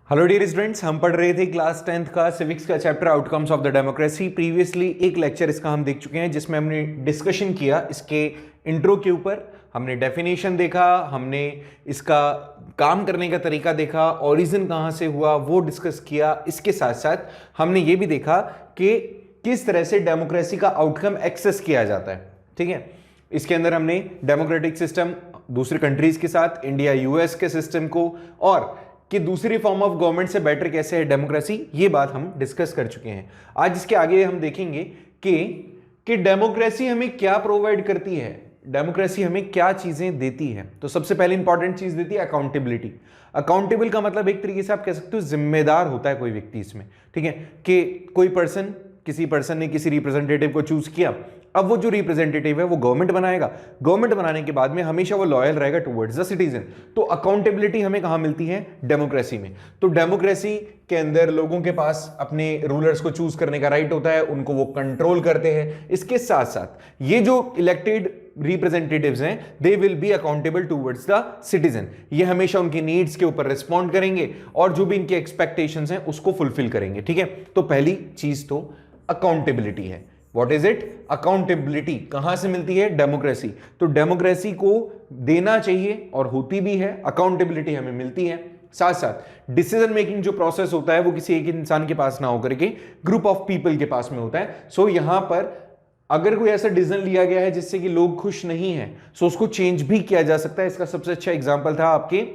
Hello dear students, हम पढ़ रहे थे क्लास 10th का सिविक्स का chapter outcomes of the democracy. Previously एक लेक्चर इसका हम देख चुके हैं जिसमें हमने डिस्कशन किया इसके इंट्रो के ऊपर। हमने डेफिनेशन देखा, हमने इसका काम करने का तरीका देखा, ओरिजिन कहाँ से हुआ वो डिस्कस किया। इसके साथ साथ हमने ये भी देखा कि किस तरह से डेमोक्रेसी का आउटकम एक्सेस किया जाता है। ठीक है, इसके अंदर हमने डेमोक्रेटिक सिस्टम दूसरी कंट्रीज के साथ, इंडिया यूएस के सिस्टम को, और कि दूसरी फॉर्म ऑफ गवर्नमेंट से बेटर कैसे है डेमोक्रेसी, ये बात हम डिस्कस कर चुके हैं। आज इसके आगे हम देखेंगे कि डेमोक्रेसी हमें क्या प्रोवाइड करती है, डेमोक्रेसी हमें क्या चीजें देती है। तो सबसे पहले इंपॉर्टेंट चीज देती है अकाउंटेबिलिटी। अकाउंटेबल का मतलब एक तरीके से आप कह सकते हो जिम्मेदार होता है कोई व्यक्ति इसमें। ठीक है, कि कोई पर्सन, किसी पर्सन ने किसी रिप्रेजेंटेटिव को चूज किया, अब वो जो रिप्रेजेंटेटिव है वो गवर्नमेंट बनाएगा। गवर्नमेंट बनाने के बाद में हमेशा वो लॉयल रहेगा टुवर्ड्स द सिटीजन। तो अकाउंटेबिलिटी हमें कहां मिलती है? डेमोक्रेसी में। तो डेमोक्रेसी के अंदर लोगों के पास अपने रूलर्स को चूज करने का राइट होता है, उनको वो कंट्रोल करते हैं। इसके साथ साथ ये जो इलेक्टेड रिप्रेजेंटेटिव्स हैं, they will be accountable towards the citizen. ये हमेशा उनकी नीड्स के ऊपर रिस्पॉन्ड करेंगे और जो भी इनके एक्सपेक्टेशंस हैं उसको फुलफिल करेंगे। ठीक है, तो पहली चीज तो अकाउंटेबिलिटी है। What is it? अकाउंटेबिलिटी कहां से मिलती है? डेमोक्रेसी। तो डेमोक्रेसी को देना चाहिए और होती भी है, अकाउंटेबिलिटी हमें मिलती है। साथ साथ डिसीजन मेकिंग जो प्रोसेस होता है वो किसी एक इंसान के पास ना होकर के ग्रुप ऑफ पीपल के पास में होता है। सो यहां पर अगर कोई ऐसा डिसीजन लिया गया है जिससे कि लोग खुश नहीं हैं, सो उसको चेंज भी किया जा सकता है। इसका सबसे अच्छा एग्जांपल था आपके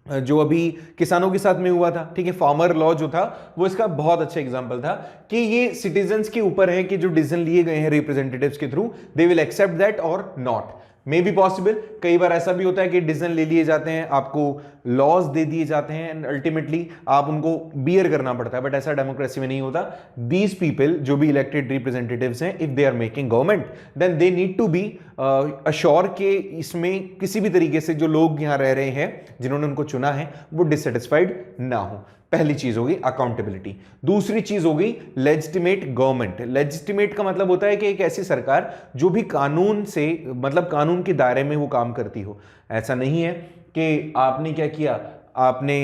जो अभी किसानों के साथ में हुआ था। ठीक है, फार्मर लॉ जो था वो इसका बहुत अच्छा एग्जांपल था कि ये सिटीजंस के ऊपर है कि जो डिसीजन लिए गए हैं रिप्रेजेंटेटिव्स के through, they will accept that और नॉट। मे बी पॉसिबल, कई बार ऐसा भी होता है कि डिसीजन ले लिए जाते हैं, आपको लॉज दे दिए जाते हैं एंड अल्टीमेटली आप उनको बियर करना पड़ता है, बट ऐसा डेमोक्रेसी में नहीं होता। दीज पीपल जो भी इलेक्टेड रिप्रेजेंटेटिव्स हैं, if they are making government, then they need to be assure के इसमें किसी भी तरीके से जो लोग यहां रह रहे हैं, जिन्होंने उनको चुना है, वो डिससेटिस्फाइड ना हो। पहली चीज होगी अकाउंटेबिलिटी। दूसरी चीज होगी लेजिटिमेट गवर्नमेंट। लेजिटिमेट का मतलब होता है कि एक ऐसी सरकार जो भी कानून से, मतलब कानून के दायरे में वो काम करती हो। ऐसा नहीं है कि आपने क्या किया, आपने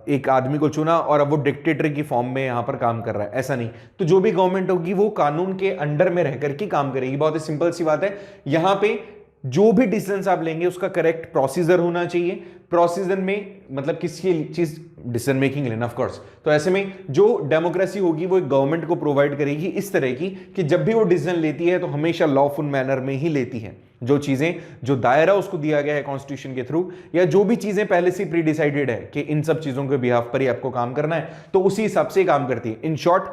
एक आदमी को चुना और अब वो डिक्टेटर की फॉर्म में यहां पर काम कर रहा है, ऐसा नहीं। तो जो भी गवर्नमेंट होगी वो कानून के अंडर में रहकर के काम करेगी। बहुत ही सिंपल सी बात है। यहां पे जो भी डिसीजन आप लेंगे उसका करेक्ट प्रोसीजर होना चाहिए। प्रोसीजर में मतलब किसी चीज डिसीजन मेकिंग लेना, ऑफ कोर्स। तो ऐसे में जो डेमोक्रेसी होगी वो एक गवर्नमेंट को प्रोवाइड करेगी इस तरह की कि जब भी वो डिसीजन लेती है तो हमेशा लॉफुल मैनर में ही लेती है। जो चीजें, जो दायरा उसको दिया गया है कॉन्स्टिट्यूशन के थ्रू, या जो भी चीजें पहले से प्री डिसाइडेड है कि इन सब चीजों के बिहाफ पर ही आपको काम करना है, तो उसी हिसाब से काम करती है। इन शॉर्ट,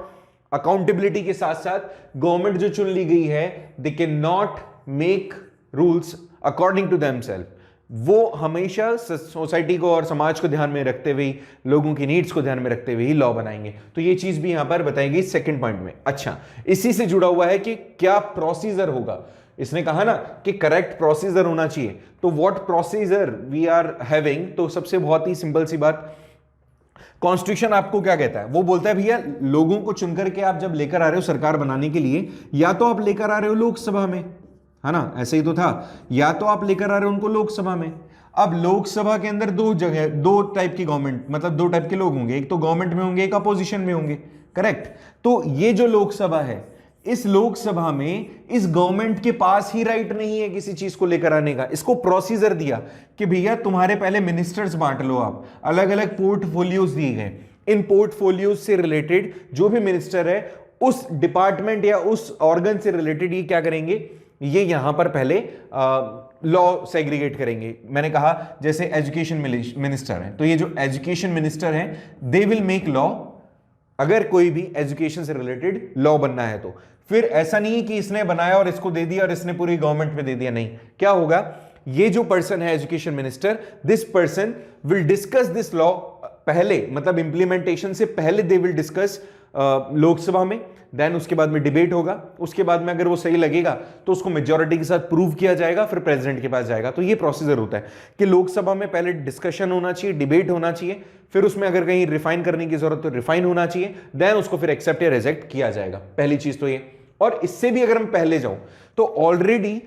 अकाउंटेबिलिटी के साथ साथ गवर्नमेंट जो चुन ली गई है, they can not make rules according to themself. वो हमेशा सोसाइटी को और समाज को ध्यान में रखते हुए, लोगों की नीड्स को ध्यान में रखते हुए ही लॉ बनाएंगे। तो ये चीज भी यहां पर बताई गई सेकंड पॉइंट में। अच्छा, इसी से जुड़ा हुआ है कि क्या प्रोसीजर होगा। इसने कहा ना कि करेक्ट प्रोसीजर होना चाहिए, तो what procedure we are having. तो सबसे बहुत ही सिंपल सी बात, कॉन्स्टिट्यूशन आपको क्या कहता है? वो बोलता है भैया लोगों को चुनकर के आप जब लेकर आ रहे हो सरकार बनाने के लिए, या तो आप लेकर आ रहे हो लोकसभा में, है ना, ऐसे ही तो था, या तो आप लेकर आ रहे हो उनको लोकसभा में। अब लोकसभा के अंदर दो जगह, दो टाइप की गवर्नमेंट, मतलब दो टाइप के लोग होंगे, एक तो गवर्नमेंट में होंगे, एक अपोजिशन में होंगे। करेक्ट। तो ये जो लोकसभा है, इस लोकसभा में इस गवर्नमेंट के पास ही राइट नहीं है किसी चीज को लेकर आने का। इसको प्रोसीजर दिया कि भैया तुम्हारे पहले मिनिस्टर्स बांट लो, आप अलग अलग पोर्टफोलियोज दिए गए। इन पोर्टफोलियोज से रिलेटेड जो भी मिनिस्टर है, उस डिपार्टमेंट या उस ऑर्गन से रिलेटेड ये क्या करेंगे, ये यहां पर पहले लॉ सेग्रीगेट करेंगे। मैंने कहा जैसे एजुकेशन मिनिस्टर है, तो ये जो एजुकेशन मिनिस्टर है, दे विल मेक लॉ। अगर कोई भी एजुकेशन से रिलेटेड लॉ बनना है तो फिर ऐसा नहीं है कि इसने बनाया और इसको दे दिया और इसने पूरी गवर्नमेंट में दे दिया। नहीं, क्या होगा, ये जो पर्सन है education minister, this person will discuss this law पहले, मतलब इंप्लीमेंटेशन से पहले दे विल डिस्कस लोकसभा में, देन उसके बाद में डिबेट होगा, उसके बाद में अगर वो सही लगेगा तो उसको मेजॉरिटी के साथ प्रूव किया जाएगा, फिर प्रेसिडेंट के पास जाएगा। तो ये प्रोसीजर होता है कि लोकसभा में पहले डिस्कशन होना चाहिए, डिबेट होना चाहिए, फिर उसमें अगर कहीं रिफाइन करने की जरूरत तो रिफाइन होना चाहिए, देन उसको फिर एक्सेप्ट या रिजेक्ट किया जाएगा। पहली चीज तो ये। और इससे भी अगर हम पहले जाऊं तो ऑलरेडी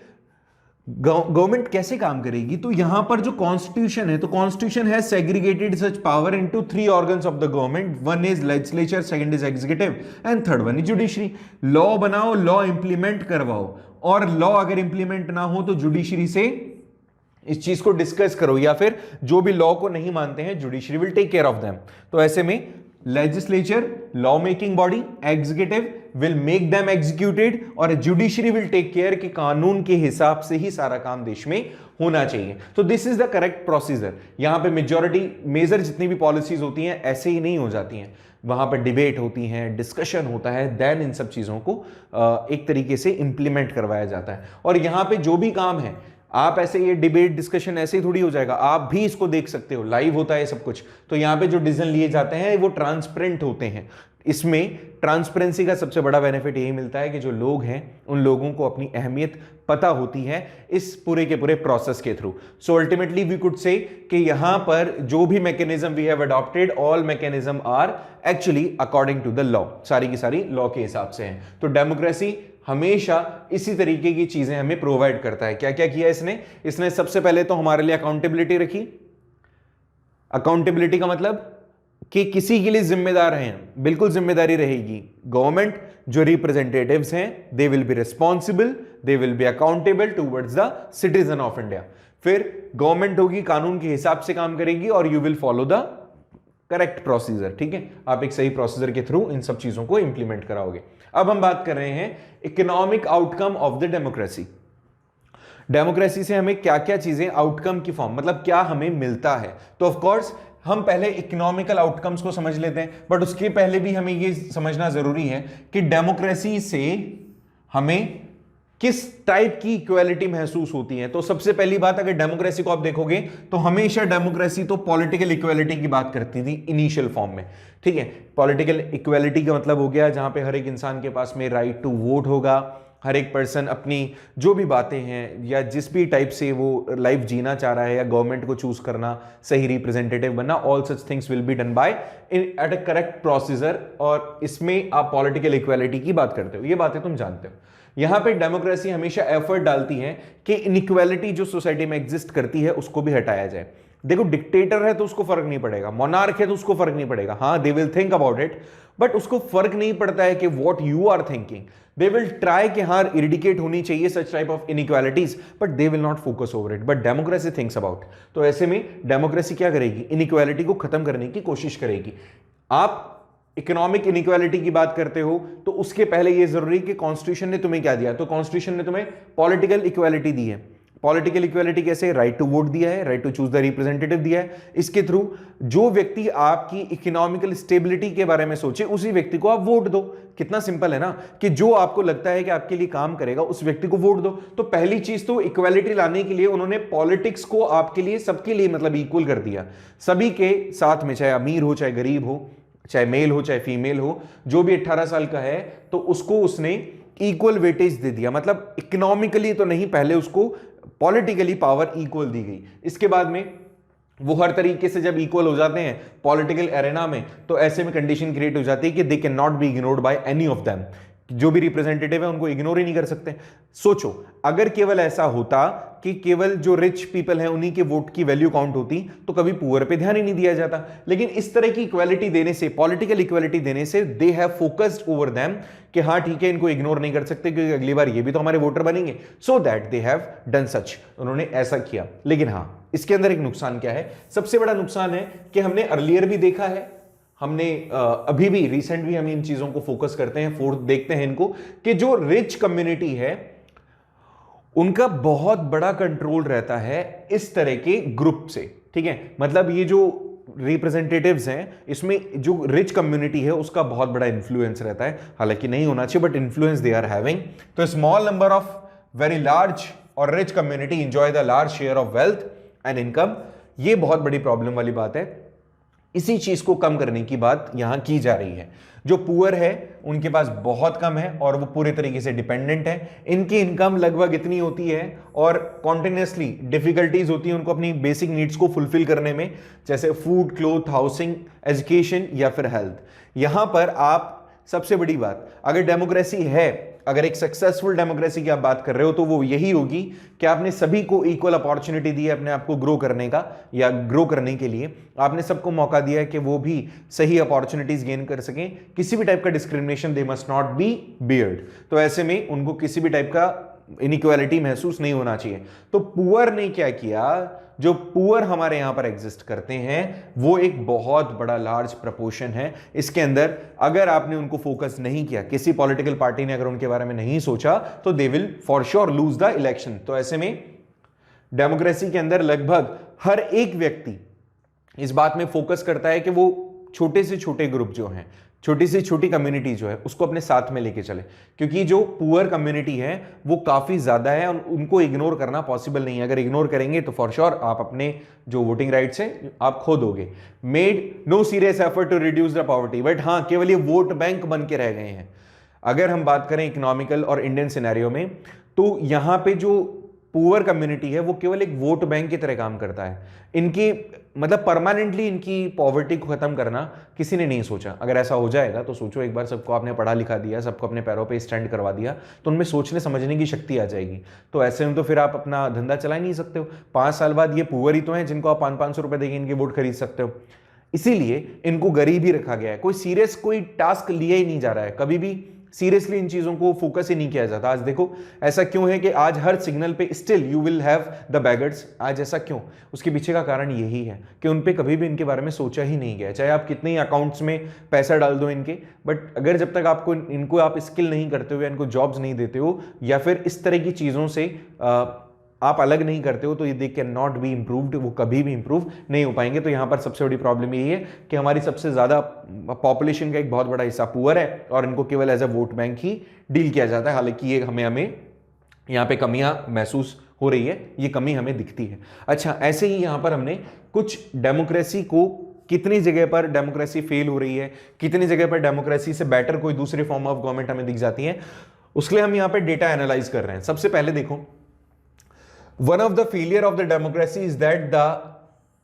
गवर्नमेंट कैसे काम करेगी, तो यहां पर जो कॉन्स्टिट्यूशन है, तो कॉन्स्टिट्यूशन है segregated such power into 3 organs of the government, one is legislature, second is executive and third one is judiciary. Law बनाओ, लॉ इंप्लीमेंट करवाओ, और लॉ अगर इंप्लीमेंट ना हो तो जुडिशरी से इस चीज को डिस्कस करो, या फिर जो भी लॉ को नहीं मानते हैं judiciary will take care of them. तो ऐसे में legislature, law making body, executive will make them executed, और जुडिशरी विल टेक केयर कि कानून के हिसाब से ही सारा काम देश में होना चाहिए। तो this is the correct procedure. यहां पे मेजॉरिटी मेजर जितनी भी पॉलिसीज होती हैं ऐसे ही नहीं हो जाती हैं, वहां पर डिबेट होती है, डिस्कशन होता है, देन इन सब चीजों को एक तरीके से इंप्लीमेंट करवाया जाता है। और यहां पे जो भी काम है, आप ऐसे ये डिबेट डिस्कशन ऐसे ही थोड़ी हो जाएगा, आप भी इसको देख सकते हो, लाइव होता है सब कुछ। तो यहां पे जो डिसीजन लिए जाते हैं वो ट्रांसपेरेंट होते हैं। इसमें ट्रांसपेरेंसी का सबसे बड़ा बेनिफिट यही मिलता है कि जो लोग हैं उन लोगों को अपनी अहमियत पता होती है इस पूरे के पूरे प्रोसेस के through. So ultimately we could say कि यहां पर जो भी mechanism we have adopted, all mechanism are actually according to the law, सारी की सारी लॉ के हिसाब से हैं। तो डेमोक्रेसी हमेशा इसी तरीके की चीजें हमें प्रोवाइड करता है। क्या क्या किया इसने सबसे पहले तो हमारे लिए अकाउंटेबिलिटी रखी। अकाउंटेबिलिटी का मतलब कि किसी के लिए जिम्मेदार हैं, बिल्कुल जिम्मेदारी रहेगी। गवर्नमेंट जो रिप्रेजेंटेटिव्स हैं, they will be responsible, they will be accountable towards the citizen of India. फिर गवर्नमेंट होगी, कानून के हिसाब से काम करेगी, और you will follow the correct procedure. ठीक है, आप एक सही प्रोसीजर के थ्रू इन सब चीजों को इंप्लीमेंट कराओगे। अब हम बात कर रहे हैं economic outcome of the democracy. Democracy से हमें क्या क्या चीजें आउटकम की फॉर्म, मतलब क्या हमें मिलता है। तो ऑफ कोर्स हम पहले इकोनॉमिकल आउटकम्स को समझ लेते हैं, बट उसके पहले भी हमें यह समझना जरूरी है कि डेमोक्रेसी से हमें किस टाइप की इक्वालिटी महसूस होती है। तो सबसे पहली बात, अगर डेमोक्रेसी को आप देखोगे तो हमेशा डेमोक्रेसी तो पॉलिटिकल इक्वालिटी की बात करती थी इनिशियल फॉर्म में। ठीक है, पॉलिटिकल इक्वालिटी का मतलब हो गया जहां पे हर एक इंसान के पास में राइट टू वोट होगा, हर एक पर्सन अपनी जो भी बातें हैं या जिस भी टाइप से वो लाइफ जीना चाह रहा है, या गवर्नमेंट को चूज करना, सही रिप्रेजेंटेटिव बनना, all such things will be done by at a correct procedure. और इसमें आप पॉलिटिकल इक्वालिटी की बात करते हो, ये बातें तुम जानते हो। यहां पे डेमोक्रेसी हमेशा एफर्ट डालती है कि इनइक्वालिटी जो सोसाइटी में एग्जिस्ट करती है उसको भी हटाया जाए। देखो, डिक्टेटर है तो उसको फर्क नहीं पड़ेगा, मोनार्क है तो उसको फर्क नहीं पड़ेगा, हाँ they will think about it, but उसको फर्क नहीं पड़ता है कि what you are thinking. They will try कि हाँ इरिडिकेट होनी चाहिए such type of inequalities, but they will not focus over it, but democracy thinks about. तो ऐसे में डेमोक्रेसी क्या करेगी, इनइक्वालिटी को खत्म करने की कोशिश करेगी। आप इकोनॉमिक इनइक्वालिटी की बात करते हो तो उसके पहले यह जरूरी कि कॉन्स्टिट्यूशन ने तुम्हें क्या दिया, तो कॉन्स्टिट्यूशन ने तुम्हें पॉलिटिकल इक्वालिटी दी है। पॉलिटिकल इक्वालिटी कैसे, राइट टू वोट दिया है, right to choose the representative दिया है। इसके थ्रू जो व्यक्ति आपकी इकोनॉमिकल स्टेबिलिटी के बारे में सोचे उसी व्यक्ति को आप वोट दो। कितना सिंपल है ना, कि जो आपको लगता है कि आपके लिए काम करेगा उस व्यक्ति को वोट दो। तो पहली चीज तो इक्वालिटी लाने के लिए उन्होंने पॉलिटिक्स को आपके लिए, सबके लिए मतलब इक्वल कर दिया, सभी के साथ में, चाहे अमीर हो चाहे गरीब हो, चाहे मेल हो चाहे फीमेल हो, जो भी 18 साल का है तो उसको उसने इक्वल वेटेज दे दिया। मतलब इकोनॉमिकली तो नहीं, पहले उसको पॉलिटिकली पावर इक्वल दी गई। इसके बाद में वो हर तरीके से जब इक्वल हो जाते हैं पॉलिटिकल एरेना में, तो ऐसे में कंडीशन क्रिएट हो जाती है कि दे can not be ignored by any of them. जो भी रिप्रेजेंटेटिव है उनको इग्नोर ही नहीं कर सकते। सोचो, अगर केवल ऐसा होता कि केवल जो रिच पीपल हैं उन्हीं के वोट की वैल्यू काउंट होती तो कभी पुअर पे ध्यान ही नहीं दिया जाता। लेकिन इस तरह की इक्वालिटी देने से, पॉलिटिकल इक्वालिटी देने से, they have focused over them कि हाँ ठीक है, इनको इग्नोर नहीं कर सकते क्योंकि अगली बार ये भी तो हमारे वोटर बनेंगे। So that they have done such, उन्होंने ऐसा किया। लेकिन हाँ, इसके अंदर एक नुकसान क्या है, सबसे बड़ा नुकसान है कि हमने अर्लियर भी देखा है, हमने अभी भी रिसेंट भी हम इन चीजों को फोकस करते हैं, फोर्थ देखते हैं इनको, कि जो रिच कम्युनिटी है उनका बहुत बड़ा कंट्रोल रहता है इस तरह के ग्रुप से। ठीक है, मतलब ये जो रिप्रेजेंटेटिव्स हैं इसमें जो रिच कम्युनिटी है उसका बहुत बड़ा इंफ्लुएंस रहता है। हालांकि नहीं होना चाहिए, but influence they are having. तो small number of very large और rich community enjoy the large share of wealth and income. ये बहुत बड़ी प्रॉब्लम वाली बात है। इसी चीज को कम करने की बात यहां की जा रही है। जो पुअर है उनके पास बहुत कम है और वो पूरे तरीके से डिपेंडेंट है। इनकी इनकम लगभग इतनी होती है और कॉन्टिन्यूसली डिफिकल्टीज होती है उनको अपनी बेसिक नीड्स को फुलफिल करने में, जैसे फूड, क्लोथ, हाउसिंग, एजुकेशन या फिर हेल्थ। यहां पर आप सबसे बड़ी बात, अगर डेमोक्रेसी है अगर एक सक्सेसफुल डेमोक्रेसी की आप बात कर रहे हो तो वो यही होगी कि आपने सभी को इक्वल अपॉर्चुनिटी दी है अपने आप को ग्रो करने का, या ग्रो करने के लिए आपने सबको मौका दिया है कि वो भी सही अपॉर्चुनिटीज गेन कर सकें। किसी भी टाइप का discrimination they must not be beard. तो ऐसे में उनको किसी भी टाइप का इनइक्वालिटी महसूस नहीं होना चाहिए। तो पुअर ने क्या किया, जो पुअर हमारे यहां पर एग्जिस्ट करते हैं वो एक बहुत बड़ा लार्ज प्रपोर्शन है। इसके अंदर अगर आपने उनको फोकस नहीं किया, किसी पॉलिटिकल पार्टी ने अगर उनके बारे में नहीं सोचा, तो they will for sure lose the election. तो ऐसे में डेमोक्रेसी के अंदर लगभग हर एक व्यक्ति इस बात में फोकस करता है कि वो छोटे से छोटे ग्रुप जो हैं, छोटी से छोटी कम्युनिटी जो है उसको अपने साथ में लेके चले, क्योंकि जो पुअर कम्युनिटी है वो काफी ज्यादा है और उनको इग्नोर करना पॉसिबल नहीं है। अगर इग्नोर करेंगे तो फॉर श्योर आप अपने जो वोटिंग राइट्स है आप खो दोगे। Made no serious effort to reduce the poverty, but हाँ केवल ये वोट बैंक बन के रह गए हैं। अगर हम बात करें इकोनॉमिकल और इंडियन सिनेरियो में, तो यहां पे जो पुअर कम्युनिटी है वो केवल एक वोट बैंक की तरह काम करता है। इनकी मतलब परमानेंटली इनकी पॉवर्टी को खत्म करना किसी ने नहीं सोचा। अगर ऐसा हो जाएगा तो सोचो, एक बार सबको आपने पढ़ा लिखा दिया, सबको अपने पैरों पे स्टैंड करवा दिया, तो उनमें सोचने समझने की शक्ति आ जाएगी। तो ऐसे में तो फिर आप अपना धंधा चला ही नहीं सकते हो। 5 साल बाद ये पुअर ही तो हैं जिनको आप 500-500 रुपए देके इनके वोट खरीद सकते हो। इसीलिए इनको गरीब ही रखा गया है। कोई सीरियस कोई टास्क लिया ही नहीं जा रहा है, कभी भी सीरियसली इन चीजों को फोकस ही नहीं किया जाता। आज देखो ऐसा क्यों है कि आज हर सिग्नल पे still you will have the beggars. आज ऐसा क्यों? उसके पीछे का कारण यही है कि उन पे कभी भी इनके बारे में सोचा ही नहीं गया। चाहे आप कितने ही अकाउंट्स में पैसा डाल दो इनके, बट अगर जब तक आपको इनको आप स्किल नहीं करते हो या इनको जॉब्स नहीं देते हो या फिर इस तरह की चीजों से आप अलग नहीं करते हो, तो ये दे कैन नॉट बी इंप्रूव्ड। वो कभी भी इंप्रूव नहीं हो पाएंगे। तो यहां पर सबसे बड़ी प्रॉब्लम यही है कि हमारी सबसे ज्यादा पॉपुलेशन का एक बहुत बड़ा हिस्सा पुअर है और इनको केवल एज अ वोट बैंक ही डील किया जाता है। हालांकि ये हमें यहाँ पे कमियां महसूस हो रही है, ये कमी हमें दिखती है। अच्छा, ऐसे ही यहां पर हमने कुछ डेमोक्रेसी को, कितनी जगह पर डेमोक्रेसी फेल हो रही है, कितनी जगह पर डेमोक्रेसी से बेटर कोई दूसरी फॉर्म ऑफ गवर्नमेंट हमें दिख जाती है, उसके लिए हम यहाँ पे डेटा एनालाइज कर रहे हैं। सबसे पहले देखो, one of the failure of the democracy is that the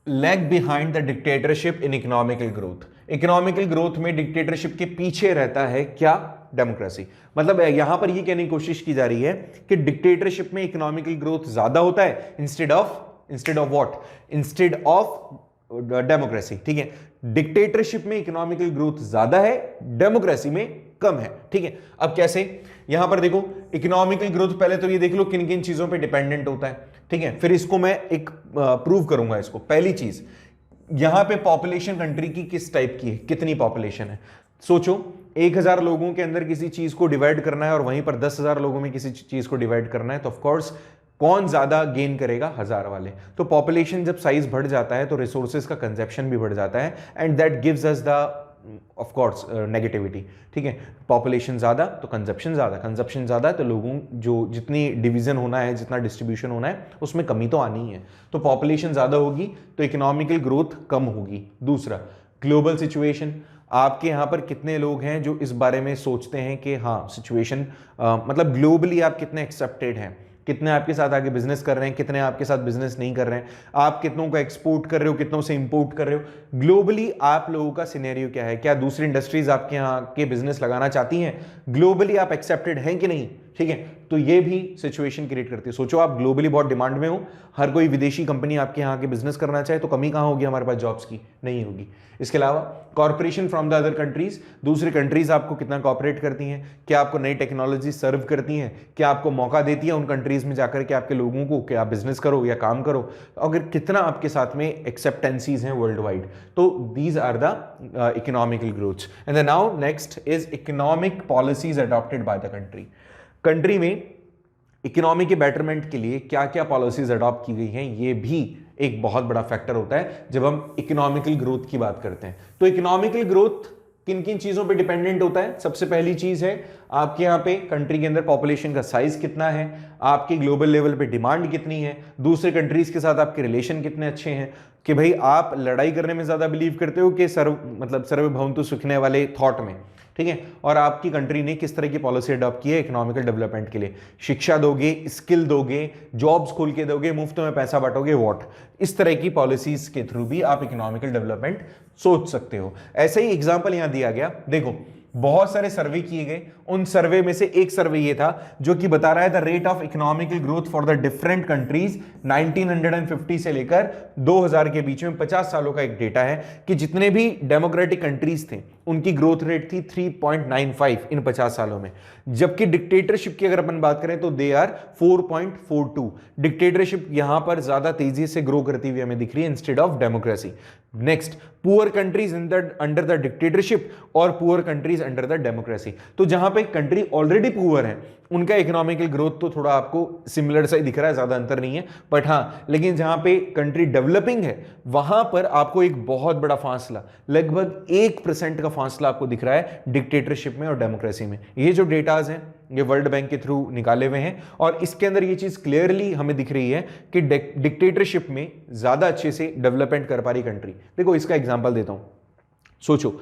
lag behind the dictatorship in economical growth। Economical growth में डिक्टेटरशिप के पीछे रहता है क्या? डेमोक्रेसी। मतलब यहां पर ये कहने की कोशिश की जा रही है कि डिक्टेटरशिप में इकोनॉमिकल ग्रोथ ज्यादा होता है instead of what? Instead of democracy. ठीक है, डिक्टेटरशिप में इकोनॉमिकल ग्रोथ ज्यादा है, डेमोक्रेसी में कम है। ठीक है, अब कैसे? यहां पर देखो, इकोनॉमिकल ग्रोथ पहले तो ये देख लो किन किन चीजों पे डिपेंडेंट होता है। ठीक है, फिर इसको मैं एक प्रूव करूंगा इसको। पहली चीज, यहां पे पॉपुलेशन कंट्री की किस टाइप की है, कितनी पॉपुलेशन है। सोचो 1000 लोगों के अंदर किसी चीज को डिवाइड करना है और वहीं पर 10,000 लोगों में किसी चीज को डिवाइड करना है, तो ऑफकोर्स कौन ज्यादा गेन करेगा? 1000 वाले। तो पॉपुलेशन जब साइज बढ़ जाता है तो रिसोर्सेज का कंजप्शन भी बढ़ जाता है, and that gives us the of course negativity. ठीक है, पॉपुलेशन ज्यादा तो कंजप्शन ज्यादा, कंजप्शन ज्यादा तो लोगों जो जितनी डिवीजन होना है, जितना डिस्ट्रीब्यूशन होना है, उसमें कमी तो आनी ही है। तो पॉपुलेशन ज्यादा होगी तो इकोनॉमिकल ग्रोथ कम होगी। दूसरा, ग्लोबल सिचुएशन। आपके यहां पर कितने लोग हैं जो इस बारे में सोचते हैं कि हाँ सिचुएशन मतलब ग्लोबली आप कितने एक्सेप्टेड हैं, कितने आपके साथ आगे बिजनेस कर रहे हैं, कितने आपके साथ बिजनेस नहीं कर रहे हैं, आप कितनों को एक्सपोर्ट कर रहे हो, कितनों से इंपोर्ट कर रहे हो। ग्लोबली आप लोगों का सिनेरियो क्या है? क्या दूसरी इंडस्ट्रीज आपके यहाँ के बिजनेस लगाना चाहती हैं? ग्लोबली आप एक्सेप्टेड हैं कि नहीं? ठीक है, तो ये भी सिचुएशन क्रिएट करती है। सोचो आप ग्लोबली बहुत डिमांड में हो, हर कोई विदेशी कंपनी आपके यहाँ के बिजनेस करना चाहे, तो कमी कहाँ होगी हमारे पास जॉब्स की? नहीं होगी। इसके अलावा corporation from the other countries, दूसरी कंट्रीज आपको कितना कॉपरेट करती हैं, क्या आपको नई टेक्नोलॉजी सर्व करती हैं, क्या आपको मौका देती है उन कंट्रीज में जाकर के आपके लोगों को कि आप बिजनेस करो या काम करो, अगर कितना आपके साथ में एक्सेप्टेंसीज हैं वर्ल्ड वाइड। तो these are the economical growths. And now next is economic policies adopted by the country. Country में इकोनॉमी के बेटरमेंट के लिए क्या क्या पॉलिसीज अडॉप्ट की गई हैं, ये भी एक बहुत बड़ा फैक्टर होता है जब हम इकोनॉमिकल ग्रोथ की बात करते हैं। तो इकोनॉमिकल ग्रोथ किन किन चीजों पे डिपेंडेंट होता है? सबसे पहली चीज है आपके यहाँ पे कंट्री के अंदर पॉपुलेशन का साइज कितना है, आपकी ग्लोबल लेवल पे डिमांड कितनी है, दूसरे कंट्रीज के साथ आपके रिलेशन कितने अच्छे हैं, कि भाई आप लड़ाई करने में ज्यादा बिलीव करते हो कि सर्वभौमत्व सुखने वाले थॉट में। ठीक है, और आपकी कंट्री ने किस तरह की पॉलिसी अडॉप्ट की है इकोनॉमिकल डेवलपमेंट के लिए? शिक्षा दोगे, स्किल दोगे, जॉब्स खोल के दोगे, मुफ्त में पैसा बांटोगे, वॉट? इस तरह की पॉलिसीज के थ्रू भी आप इकोनॉमिकल डेवलपमेंट सोच सकते हो। ऐसे ही एग्जांपल यहां दिया गया, देखो बहुत सारे सर्वे किए गए, उन सर्वे में से एक सर्वे ये था जो कि बता रहा है the rate of economical growth for the different countries 1950 से लेकर 2000 के बीच में 50 सालों का एक डेटा है कि जितने भी डेमोक्रेटिक कंट्रीज थे उनकी ग्रोथ रेट थी 3.95 इन 50 सालों में, जबकि डिक्टेटरशिप की अगर अपन बात करें तो दे आर 4.42। डिक्टेटरशिप यहां पर ज्यादा तेजी से ग्रो करती हुई हमें दिख रही है instead of democracy. Next, poor countries under the dictatorship और poor countries under the democracy. तो जहां पे कंट्री ऑलरेडी पुअर है उनका इकोनॉमिकल ग्रोथ तो थोड़ा आपको सिमिलर सा ही दिख रहा है, ज्यादा अंतर नहीं है, बट हां लेकिन जहां पे कंट्री डेवलपिंग है वहां पर आपको एक बहुत बड़ा फासला, लगभग 1% का फासला आपको दिख रहा है डिक्टेटरशिप में और डेमोक्रेसी में। ये जो डेटाज हैं ये वर्ल्ड बैंक के थ्रू निकाले हुए हैं और इसके अंदर ये चीज क्लियरली हमें दिख रही है कि डिक्टेटरशिप में ज्यादा अच्छे से डेवलपमेंट कर पा रही कंट्री। देखो इसका एग्जांपल देता हूं, सोचो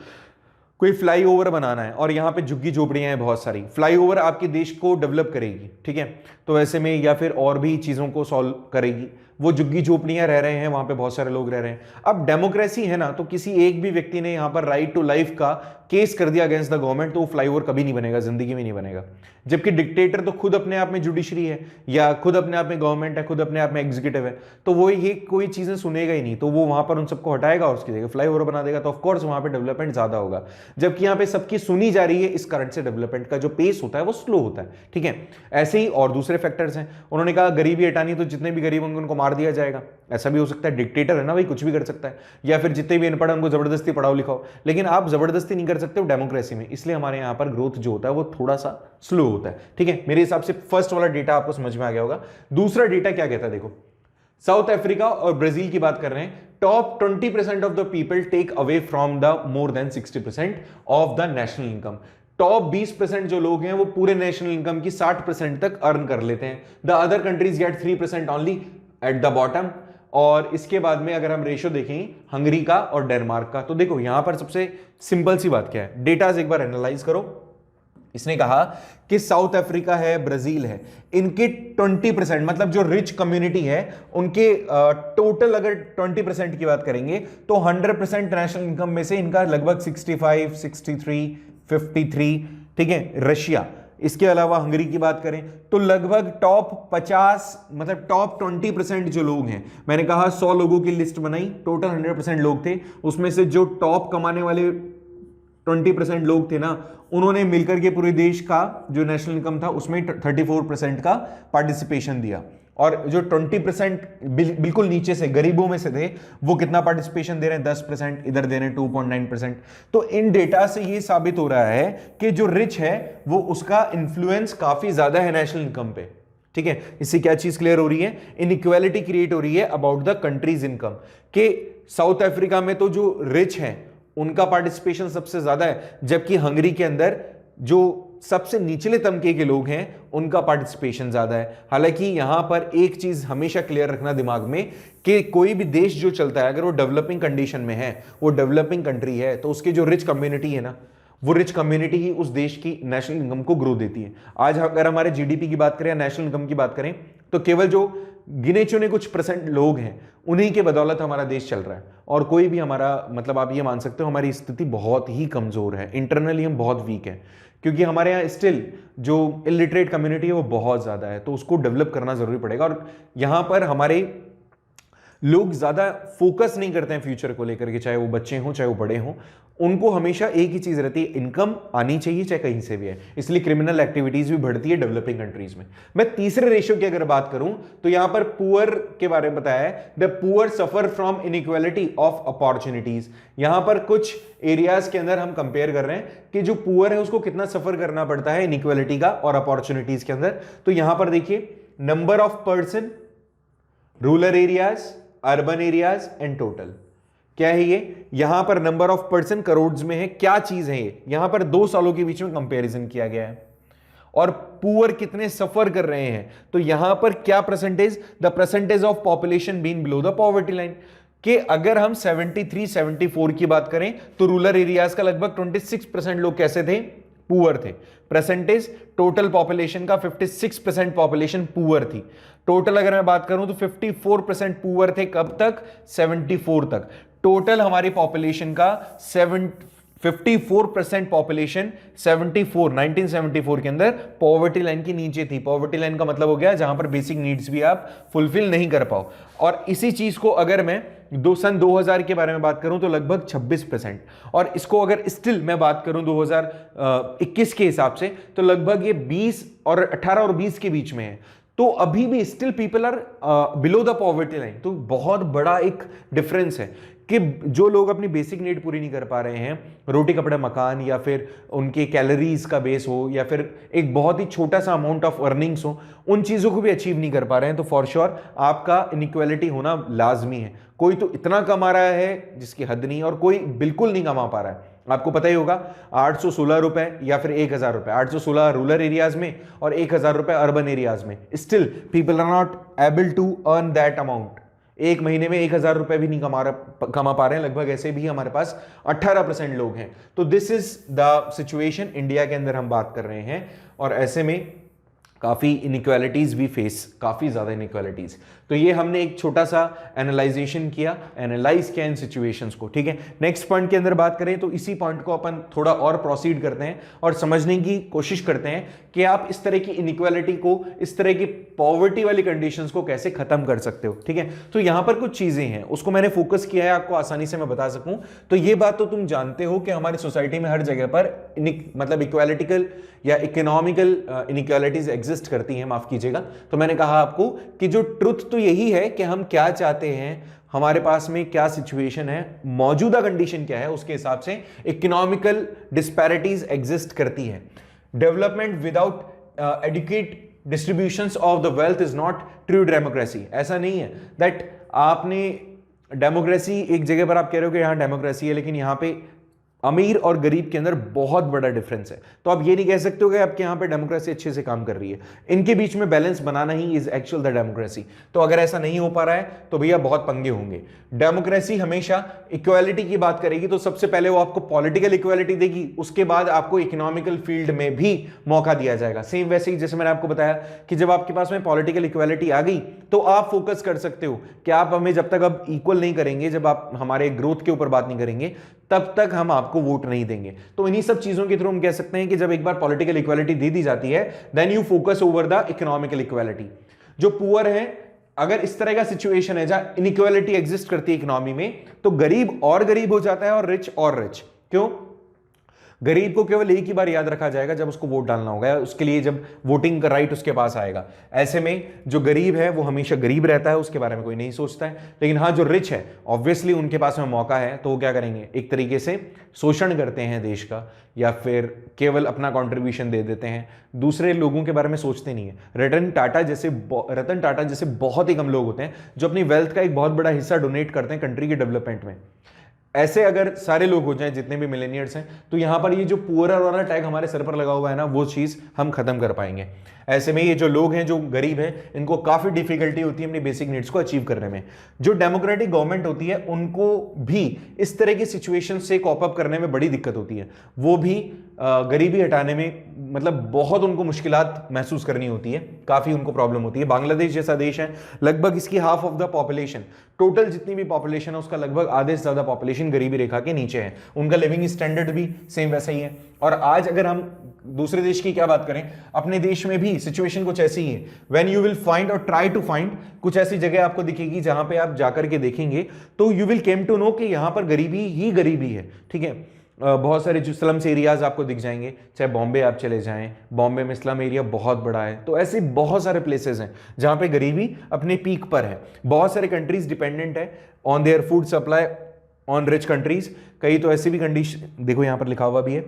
कोई फ्लाईओवर बनाना है और यहां पे झुग्गी झोपड़ियां हैं बहुत सारी, फ्लाईओवर आपके देश को डेवलप करेगी, ठीक है, तो ऐसे में या फिर और भी चीजों को सॉल्व करेगी, वो झुग्गी झोपड़ियां रह रहे हैं वहां पे बहुत सारे लोग रह रहे हैं। अब डेमोक्रेसी है ना, तो किसी एक भी व्यक्ति ने यहां पर राइट टू लाइफ का केस कर दिया अगेंस्ट द गवर्नमेंट तो वो फ्लाईओवर कभी नहीं बनेगा, जिंदगी में नहीं बनेगा। जबकि डिक्टेटर तो खुद अपने आप में जुडिशरी है या खुद अपने आप में गवर्नमेंट है, खुद अपने आप में एग्जीक्यूटिव है, तो वो ये कोई चीजें सुनेगा ही नहीं, तो वो वहां पर उन सबको हटाएगा और उसकी जगह फ्लाईओवर बना देगा, तो ऑफकोर्स वहां पर डेवलपमेंट ज्यादा होगा। जबकि यहाँ पे सबकी सुनी जा रही है, इस कारण से डेवलपमेंट का जो पेस होता है वो स्लो होता है, ठीक है। ऐसे ही और दूसरे फैक्टर्स हैं, उन्होंने कहा गरीबी हटानी तो जितने भी गरीब होंगे उनको मार दिया जाएगा, ऐसा भी हो सकता है, डिक्टेटर है ना भाई, कुछ भी कर सकता है, या फिर जितने भी अनपढ़ उनको जबरदस्ती पढ़ाओ लिखाओ, लेकिन आप जबरदस्ती नहीं कर सकते हो डेमोक्रेसी में, इसलिए हमारे यहां पर ग्रोथ जो होता है वो थोड़ा सा स्लो होता है, ठीक है। मेरे हिसाब से फर्स्ट वाला डेटा आपको समझ में आ गया होगा। दूसरा डेटा क्या कहता है, देखो साउथ अफ्रीका और ब्राजील की बात कर रहे हैं, top 20% of the people take away from the more than 60% of the national income. Top 20% जो लोग हैं वो पूरे नेशनल इनकम की 60% तक अर्न कर लेते हैं। The other countries get 3% only at the bottom. और इसके बाद में अगर हम रेशियो देखें हंगरी का और डेनमार्क का, तो देखो यहां पर सबसे सिंपल सी बात क्या है, डेटा एक बार एनालाइज करो। इसने कहा कि साउथ अफ्रीका है, ब्राजील है, इनके 20% मतलब जो रिच कम्युनिटी है उनके टोटल अगर 20% की बात करेंगे तो 100% नेशनल इनकम में से इनका लगभग 65, 63, 53, ठीक है। रशिया, इसके अलावा हंगरी की बात करें तो लगभग टॉप 50 मतलब टॉप 20% जो लोग हैं, मैंने कहा 100 लोगों की लिस्ट बनाई, टोटल 100% लोग थे, उसमें से जो टॉप कमाने वाले 20% लोग थे ना, उन्होंने मिलकर के पूरे देश का जो नेशनल इनकम था उसमें 34% का पार्टिसिपेशन दिया। और जो 20% बिल्कुल नीचे से गरीबों में से थे वो कितना पार्टिसिपेशन दे रहे हैं, 10%, इधर दे रहे हैं 2.9%। तो इन डेटा से ये साबित हो रहा है कि जो रिच है वो उसका इन्फ्लुएंस काफी ज्यादा है नेशनल इनकम पे, ठीक है। इससे क्या चीज क्लियर हो रही है, इनइक्वालिटी क्रिएट हो रही है अबाउट द कंट्रीज इनकम, कि साउथ अफ्रीका में तो जो रिच है उनका पार्टिसिपेशन सबसे ज्यादा है, जबकि हंगरी के अंदर जो सबसे निचले तबके के लोग हैं उनका पार्टिसिपेशन ज्यादा है। हालांकि यहां पर एक चीज हमेशा क्लियर रखना दिमाग में कि कोई भी देश जो चलता है अगर वो डेवलपिंग कंडीशन में है, वो डेवलपिंग कंट्री है, तो उसकी जो रिच कम्युनिटी है ना, वो रिच कम्युनिटी ही उस देश की नेशनल इनकम को ग्रो देती है। आज अगर हमारे जीडीपी की बात करें या नेशनल इनकम की बात करें तो केवल जो गिने चुने कुछ % लोग हैं उन्हीं के बदौलत हमारा देश चल रहा है, और कोई भी हमारा मतलब आप ये मान सकते हो हमारी स्थिति बहुत ही कमजोर है, इंटरनली हम बहुत वीक हैं, क्योंकि हमारे यहाँ स्टिल जो इलिटरेट कम्युनिटी है वो बहुत ज्यादा है, तो उसको डेवलप करना जरूरी पड़ेगा। और यहाँ पर हमारे लोग ज्यादा फोकस नहीं करते हैं फ्यूचर को लेकर के, चाहे वो बच्चे हों चाहे वो बड़े हों, उनको हमेशा एक ही चीज रहती है, इनकम आनी चाहिए चाहे कहीं से भी है, इसलिए क्रिमिनल एक्टिविटीज भी बढ़ती है डेवलपिंग कंट्रीज में। मैं तीसरे रेशियो की अगर बात करूं तो यहां पर पुअर के बारे में बताया है, the poor suffer from inequality of opportunities. यहां पर कुछ एरियाज के अंदर हम कंपेयर कर रहे हैं कि जो पुअर है उसको कितना सफर करना पड़ता है इनइक्वालिटी का और अपॉर्चुनिटीज के अंदर। तो यहां पर देखिए number of person, rural areas, urban areas and total. क्या है ये, यहां पर नंबर ऑफ पर्सन करोड़ में है, क्या चीज है ये, यहां पर 2 सालों के बीच में कंपैरिजन किया गया है। और पुअर कितने सफर कर रहे हैं, तो यहां पर क्या percentage, the percentage of population being below the poverty line, कि अगर हम 73-74 की बात करें तो रूरल एरियाज का लगभग 26% लोग कैसे थे, पुअर थे। परसेंटेज टोटल पॉपुलेशन का 56% पॉपुलेशन पुअर थी। टोटल अगर मैं बात करूं तो 54% पुअर थे, कब तक, 74 तक। टोटल हमारी पॉपुलेशन का 54% पॉपुलेशन 1974 के अंदर पॉवर्टी लाइन की नीचे थी। पॉवर्टी लाइन का मतलब हो गया जहां पर बेसिक नीड्स भी आप फुलफिल नहीं कर पाओ। और इसी चीज को अगर मैं सन 2000 के बारे में बात करूं तो लगभग 26%, और इसको अगर स्टिल मैं बात करूं 2021 के हिसाब से तो लगभग ये 18 और 20 के बीच में है। तो अभी भी still people are below the poverty line. तो बहुत बड़ा एक डिफरेंस है कि जो लोग अपनी बेसिक नीड पूरी नहीं कर पा रहे हैं, रोटी कपड़ा मकान, या फिर उनके कैलोरीज का बेस हो, या फिर एक बहुत ही छोटा सा अमाउंट ऑफ अर्निंग्स हो, उन चीजों को भी अचीव नहीं कर पा रहे हैं, तो फॉर श्योर आपका इनइक्वालिटी होना लाजमी है। कोई तो इतना कमा रहा है जिसकी हद नहीं, और कोई बिल्कुल नहीं कमा पा रहा है। आपको पता ही होगा 816 रुपए या फिर 1000 रुपए, 816 रूरल एरियाज में और 1000 रुपए अर्बन एरियाज में। Still people are not able to earn that amount. एक महीने में 1000 रुपए भी नहीं कमा पा रहे हैं लगभग। ऐसे भी हमारे पास 18% लोग हैं। तो this is the situation India के अंदर हम बात कर रहे हैं, और ऐसे में काफी इनइक्वालिटीज भी फेस, काफी ज्यादा इनइक्वालिटीज। तो ये हमने एक छोटा सा एनालाइज किया इन सिचुएशंस को, ठीक है। नेक्स्ट पॉइंट के अंदर बात करें तो इसी पॉइंट को अपन थोड़ा और प्रोसीड करते हैं और समझने की कोशिश करते हैं कि आप इस तरह की इनइक्वालिटी को, इस तरह की पॉवर्टी वाली कंडीशंस को कैसे खत्म कर सकते हो, ठीक है। तो यहां पर कुछ चीजें हैं, उसको मैंने फोकस किया है आपको आसानी से मैं बता सकूं। तो ये बात तो तुम जानते हो कि हमारी सोसाइटी में हर जगह पर मतलब इक्वालिटिकल या इकोनॉमिकल इनइक्वालिटीज एग्जिस्ट करती हैं, माफ कीजिएगा। तो मैंने कहा आपको कि जो ट्रुथ तो यही है कि हम क्या चाहते हैं, हमारे पास में क्या सिचुएशन है, मौजूदा कंडीशन क्या है, उसके हिसाब से इकोनॉमिकल डिस्पैरिटीज एग्जिस्ट करती है। Development without adequate distributions of the wealth is not true democracy. ऐसा नहीं है दैट आपने डेमोक्रेसी एक जगह पर आप कह रहे हो कि यहां डेमोक्रेसी है, लेकिन यहां पे अमीर और गरीब के अंदर बहुत बड़ा डिफरेंस है। तो आप ये नहीं कह सकते हो कि आपके यहाँ पे डेमोक्रेसी अच्छे से काम कर रही है। इनके बीच में balance banana he is actual the democracy. तो अगर ऐसा नहीं हो पा रहा है तो भैया बहुत पंगे होंगे। डेमोक्रेसी हमेशा इक्वालिटी की बात करेगी, तो सबसे पहले वो आपको पॉलिटिकल इक्वालिटी देगी, उसके बाद आपको इकोनॉमिकल फील्ड में भी मौका दिया जाएगा। सेम वैसे ही जैसे मैंने आपको बताया कि जब आपके पास में पॉलिटिकल इक्वालिटी आ गई तो आप फोकस कर सकते हो कि आप हमें जब तक अब इक्वल नहीं करेंगे, जब आप हमारे ग्रोथ के ऊपर बात नहीं करेंगे, तब तक हम आपको वोट नहीं देंगे। तो इन्हीं सब चीजों के थ्रू हम कह सकते हैं कि जब एक बार पॉलिटिकल इक्वालिटी दे दी जाती है, then you focus over the economical equality. जो पुअर है, अगर इस तरह का सिचुएशन है जहां इनइक्वालिटी एग्जिस्ट करती है इकोनॉमी में, तो गरीब और गरीब हो जाता है और रिच और रिच। क्यों? गरीब को केवल एक ही बार याद रखा जाएगा जब उसको वोट डालना होगा, उसके लिए जब वोटिंग का राइट उसके पास आएगा। ऐसे में जो गरीब है वो हमेशा गरीब रहता है, उसके बारे में कोई नहीं सोचता है। लेकिन हाँ, जो रिच है ऑब्वियसली उनके पास में मौका है, तो वो क्या करेंगे, एक तरीके से शोषण करते हैं देश का, या फिर केवल अपना कॉन्ट्रीब्यूशन दे देते हैं, दूसरे लोगों के बारे में सोचते नहीं है। रतन टाटा जैसे बहुत ही कम लोग होते हैं जो अपनी वेल्थ का एक बहुत बड़ा हिस्सा डोनेट करते हैं कंट्री के डेवलपमेंट में। ऐसे अगर सारे लोग हो जाएं, जितने भी मिलेनियर्स हैं, तो यहां पर ये जो पुअरर वाला टैग हमारे सर पर लगा हुआ है ना, वो चीज हम खत्म कर पाएंगे। ऐसे में ये जो लोग हैं, जो गरीब हैं, इनको काफी डिफिकल्टी होती है अपनी बेसिक नीड्स को अचीव करने में। जो डेमोक्रेटिक गवर्नमेंट होती है, उनको भी इस तरह की सिचुएशन से कॉप अप करने में बड़ी दिक्कत होती है। वो भी गरीबी हटाने में मतलब बहुत उनको मुश्किलात महसूस करनी होती है, काफी उनको प्रॉब्लम होती है। बांग्लादेश जैसा देश है, लगभग इसकी half of the population, total जितनी भी पॉपुलेशन है उसका लगभग आधे से ज्यादा पॉपुलेशन गरीबी रेखा के नीचे है। उनका लिविंग स्टैंडर्ड भी सेम वैसा ही है। और आज अगर हम दूसरे देश की क्या बात करें, अपने देश में भी सिचुएशन कुछ ऐसी ही है। व्हेन यू विल फाइंड और ट्राई टू फाइंड, कुछ ऐसी जगह आपको दिखेगी जहां पे आप जाकर के देखेंगे तो you will came to know कि यहां पर गरीबी ही गरीबी है, ठीक है। बहुत सारे जो स्लम्स एरियाज आपको दिख जाएंगे, चाहे बॉम्बे आप चले जाएं, बॉम्बे में स्लम एरिया बहुत बड़ा है। तो ऐसे बहुत सारे प्लेसेस हैं जहां पे गरीबी अपने पीक पर है। बहुत सारे कंट्रीज डिपेंडेंट है on their food supply on rich countries. कई तो ऐसी भी कंडीशन, देखो यहां पर लिखा हुआ भी है,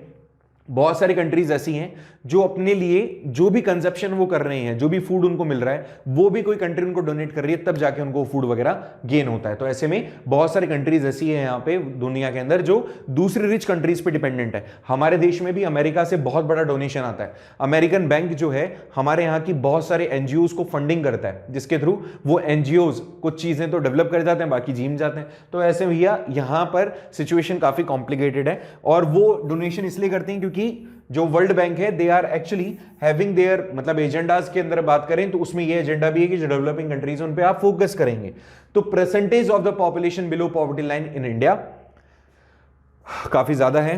बहुत सारी कंट्रीज ऐसी हैं जो अपने लिए जो भी कंजप्शन वो कर रहे हैं, जो भी फूड उनको मिल रहा है, वो भी कोई कंट्री उनको डोनेट कर रही है, तब जाके उनको फूड वगैरह गेन होता है। तो ऐसे में बहुत सारी कंट्रीज ऐसी है यहाँ पे दुनिया के अंदर जो दूसरी रिच कंट्रीज पे डिपेंडेंट है। हमारे देश में भी अमेरिका से बहुत बड़ा डोनेशन आता है। अमेरिकन बैंक जो है हमारे यहाँ की बहुत सारे एनजीओज को फंडिंग करता है, जिसके थ्रू वो एनजीओज कुछ चीजें तो डेवलप कर जाते हैं, बाकी जीम जाते हैं। तो ऐसे भैया यहाँ पर सिचुएशन काफी कॉम्प्लिकेटेड है, और वो डोनेशन इसलिए करते हैं क्योंकि जो वर्ल्ड बैंक है, they are actually having their मतलब एजेंडाज के अंदर बात करें तो उसमें ये एजेंडा भी है कि जो डेवलपिंग कंट्रीज उन पे आप फोकस करेंगे। तो percentage of the population below poverty line in India काफी ज्यादा है।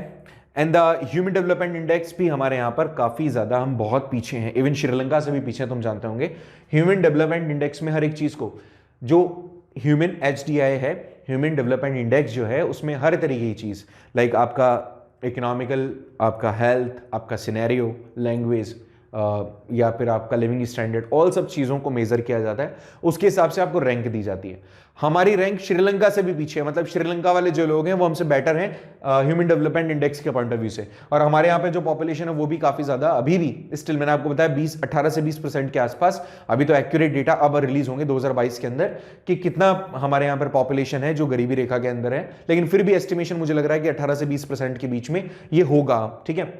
And the human development index भी हमारे यहाँ पर काफी ज्यादा हम बहुत पीछे हैं, इवन श्रीलंका से भी पीछे, तुम जानते होंगे। ह्यूमन डेवलपमेंट इंडेक्स में हर एक चीज को, जो ह्यूमन HDI है, ह्यूमन डेवलपमेंट इंडेक्स जो है, उसमें हर तरीके की चीज, लाइक आपका इकोनॉमिकल, आपका हेल्थ, आपका सिनेरियो, लैंग्वेज, या फिर आपका लिविंग स्टैंडर्ड, ऑल सब चीज़ों को मेजर किया जाता है, उसके हिसाब से आपको रैंक दी जाती है। हमारी रैंक श्रीलंका से भी पीछे है, मतलब श्रीलंका वाले जो लोग हैं वो हमसे बेटर हैं ह्यूमन डेवलपमेंट इंडेक्स के पॉइंट ऑफ व्यू से। और हमारे यहाँ पे जो पॉपुलेशन है वो भी काफ़ी ज़्यादा, अभी भी स्टिल मैंने आपको बताया 18 से 20% के आसपास, अभी तो एक्यूरेट डेटा अब रिलीज होंगे 2022 के अंदर कि कितना हमारे यहाँ पर पॉपुलेशन है जो गरीबी रेखा के अंदर है, लेकिन फिर भी एस्टिमेशन मुझे लग रहा है कि 18 से 20% के बीच में ये होगा, ठीक है।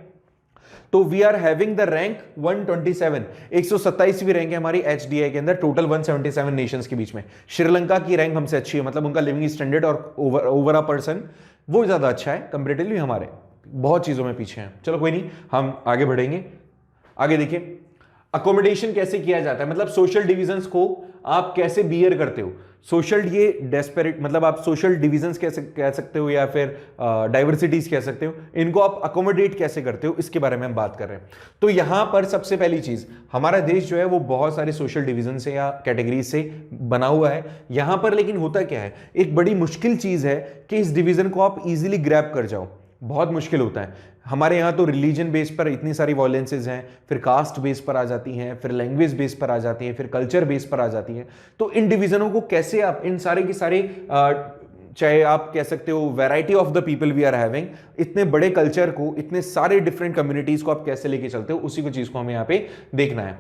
तो we are having the rank 127, 127वीं रैंक है हमारी HDI के अंदर, टोटल 177 नेशंस के बीच में। श्रीलंका की रैंक हमसे अच्छी है, मतलब उनका लिविंग स्टैंडर्ड और ओवर अ पर्सन वो ज्यादा अच्छा है कंपैरेटिवली, हमारे बहुत चीजों में पीछे हैं। चलो कोई नहीं, हम आगे बढ़ेंगे। आगे देखिए, अकोमोडेशन कैसे किया जाता है, मतलब सोशल डिविजन्स को आप कैसे बियर करते हो। सोशल, ये डेस्पेरेट, मतलब आप सोशल डिविजन्स कैसे कह सकते हो या फिर डाइवर्सिटीज कह सकते हो, इनको आप अकोमोडेट कैसे करते हो, इसके बारे में हम बात कर रहे हैं। तो यहां पर सबसे पहली चीज, हमारा देश जो है वो बहुत सारे सोशल डिविजन से या कैटेगरीज से बना हुआ है। यहां पर लेकिन होता क्या है, एक बड़ी मुश्किल चीज है कि इस डिवीजन को आप इजीली ग्रैब कर जाओ, बहुत मुश्किल होता है। हमारे यहाँ तो रिलीजन बेस पर इतनी सारी वॉयलेंसेज हैं, फिर कास्ट बेस पर आ जाती हैं, फिर लैंग्वेज बेस पर आ जाती हैं, फिर कल्चर बेस पर आ जाती हैं। तो इन डिवीजनों को कैसे आप, इन सारे के सारे चाहे आप कह सकते हो variety of the people we are having, इतने बड़े कल्चर को, इतने सारे डिफरेंट कम्युनिटीज को आप कैसे लेके चलते हो, उसी को चीज को हमें यहाँ पे देखना है।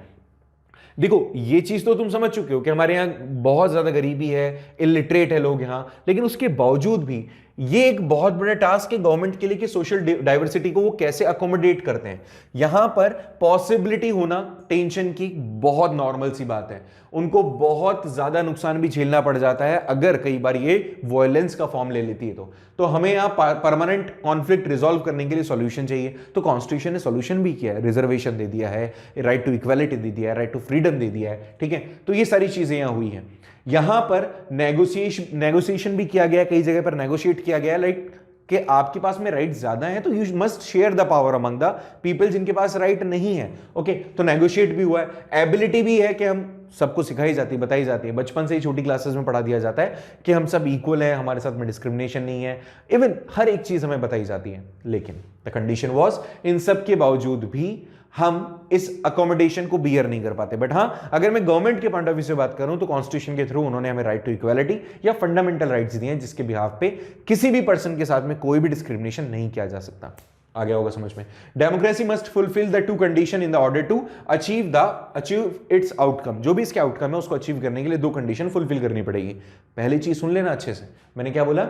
देखो ये चीज तो तुम समझ चुके हो कि हमारे यहाँ बहुत ज्यादा गरीबी है, इलिटरेट है लोग यहाँ, लेकिन उसके बावजूद भी ये एक बहुत बड़ा टास्क है गवर्नमेंट के लिए कि सोशल डाइवर्सिटी को वो कैसे अकोमोडेट करते हैं। यहां पर पॉसिबिलिटी होना टेंशन की बहुत नॉर्मल सी बात है, उनको बहुत ज्यादा नुकसान भी झेलना पड़ जाता है अगर कई बार ये वायलेंस का फॉर्म ले लेती है। तो हमें यहाँ परमानेंट कॉन्फ्लिक्ट रिजॉल्व करने के लिए सॉल्यूशन चाहिए, तो कॉन्स्टिट्यूशन ने सॉल्यूशन भी किया है, रिजर्वेशन दे दिया है, राइट टू इक्वालिटी दे दिया है, राइट टू फ्रीडम दे दिया है, ठीक है। तो ये सारी चीजें यहां हुई हैं। यहां पर नेगोशिएशन भी किया गया, कई जगह पर नेगोशिएट किया गया, लाइक कि आपके पास में राइट ज्यादा है तो you must share the power among the people जिनके पास राइट नहीं है। ओके, तो नेगोशिएट भी हुआ है। एबिलिटी भी है कि हम सबको सिखाई जाती है, बताई जाती है, बचपन से ही छोटी क्लासेस में पढ़ा दिया जाता है कि हम सब इक्वल है, हमारे साथ में डिस्क्रिमिनेशन नहीं है, इवन हर एक चीज हमें बताई जाती है। लेकिन द कंडीशन वाज, इन सब के बावजूद भी हम इस अकोमोडेशन को बियर नहीं कर पाते। बट हां, अगर मैं गवर्नमेंट के पॉइंट ऑफ व्यू से बात करूं तो कॉन्स्टिट्यूशन के थ्रू उन्होंने हमें राइट टू इक्वालिटी या फंडामेंटल राइट्स दिए हैं, जिसके बिहाफ पे किसी भी पर्सन के साथ में कोई भी डिस्क्रिमिनेशन नहीं किया जा सकता। आ गया होगा समझ में। Democracy must fulfil the two condition in the order to achieve its outcome. जो भी इसके आउटकम है उसको अचीव करने के लिए दो कंडीशन फुलफिल करनी पड़ेगी। पहली चीज सुन लेना अच्छे से, मैंने क्या बोला